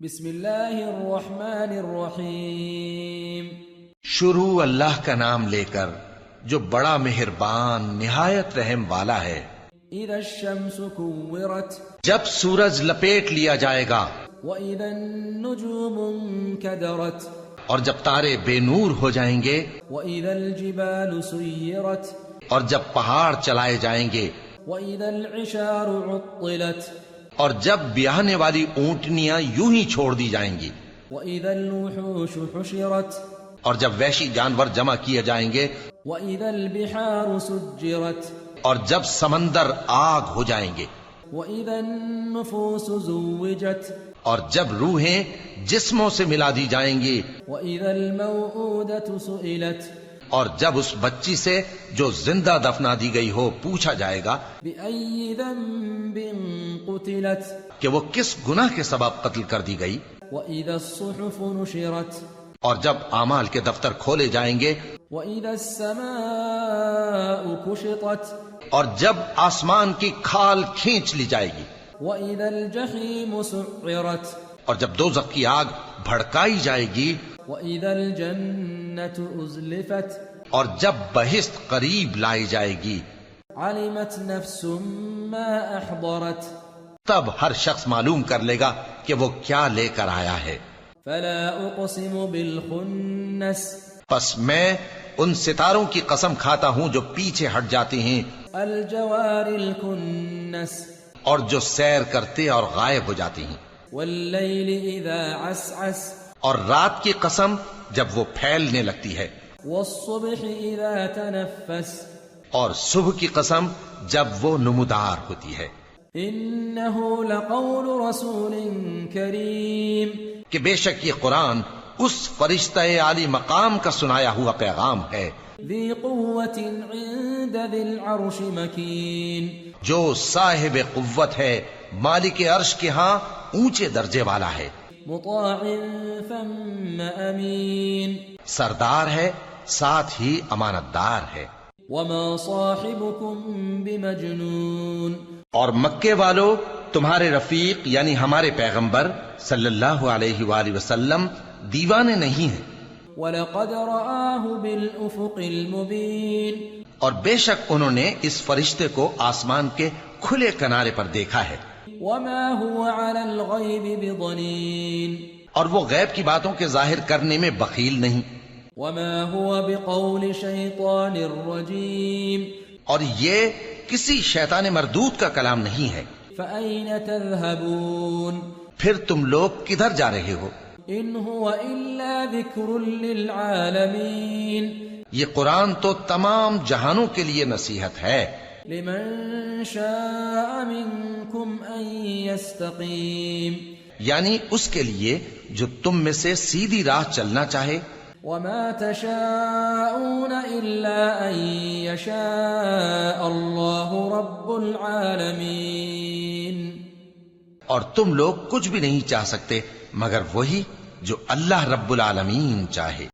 بسم اللہ الرحمن الرحیم۔ شروع اللہ کا نام لے کر جو بڑا مہربان نہایت رحم والا ہے۔ اذا الشمس كورت، جب سورج لپیٹ لیا جائے گا، واذا النجوم انكدرت، اور جب تارے بے نور ہو جائیں گے، واذا الجبال سيرت، اور جب پہاڑ چلائے جائیں گے، واذا العشار عطلت، اور جب بیاہنے والی اونٹنیاں یوں ہی چھوڑ دی جائیں گی، واذا الوحوش حشرت، اور جب وحشی جانور جمع کیے جائیں گے، واذا البحار سجرت، اور جب سمندر آگ ہو جائیں گے، واذا النفوس زوجت، اور جب روحیں جسموں سے ملا دی جائیں گی، واذا الموءودة سئلت، اور جب اس بچی سے جو زندہ دفنا دی گئی ہو پوچھا جائے گا بأي ذنب قتلت، کہ وہ کس گناہ کے سبب قتل کر دی گئی، وإذا الصحف نشرت، اور جب اعمال کے دفتر کھولے جائیں گے، وإذا السماء كشطت، اور جب آسمان کی کھال کھینچ لی جائے گی، وإذا الجحيم سعرت، اور جب دوزخ کی آگ بھڑکائی جائے گی، وإذا الجنة أزلفت، اور جب بہشت قریب لائی جائے گی، علمت نفس ما أحضرت، تب ہر شخص معلوم کر لے گا کہ وہ کیا لے کر آیا ہے۔ فلا أقسم بالخنس، پس میں ان ستاروں کی قسم کھاتا ہوں جو پیچھے ہٹ جاتے ہیں، الجوار الكنس، اور جو سیر کرتے اور غائب ہو جاتے ہیں، والليل إذا عسعس، اور رات کی قسم جب وہ پھیلنے لگتی ہے، والصبح إذا تنفس، اور صبح کی قسم جب وہ نمودار ہوتی ہے، إنه لقول رسول كريم، کہ بے شک یہ قرآن اس فرشتہ عالی مقام کا سنایا ہوا پیغام ہے، ذي قوة عند ذي العرش مكين، جو صاحب قوت ہے، مالک عرش کے ہاں اونچے درجے والا ہے، مطاع ثم أمين، سردار ہے ساتھ ہی امانت دار ہے۔ وما صاحبكم بمجنون، اور مکے والو تمہارے رفیق یعنی ہمارے پیغمبر صلی اللہ علیہ وآلہ وسلم دیوانے نہیں ہیں، ولقد رآه بالأفق المبين، اور بے شک انہوں نے اس فرشتے کو آسمان کے کھلے کنارے پر دیکھا ہے، وما هو على الغيب بضنين، اور وہ غیب کی باتوں کے ظاہر کرنے میں بخیل نہیں، وما هو بقول شيطان رجيم، اور یہ کسی شیطان مردود کا کلام نہیں ہے۔ فأين تذهبون، پھر تم لوگ کدھر جا رہے ہو؟ إن هو إلا ذكر للعالمين، یہ قرآن تو تمام جہانوں کے لیے نصیحت ہے، لمن شاء منكم أن يستقيم، یعنی اس کے لیے جو تم میں سے سیدھی راہ چلنا چاہے، وما تشاءون إلا أن يشاء الله رب العالمين، اور تم لوگ کچھ بھی نہیں چاہ سکتے مگر وہی جو اللہ رب العالمین چاہے۔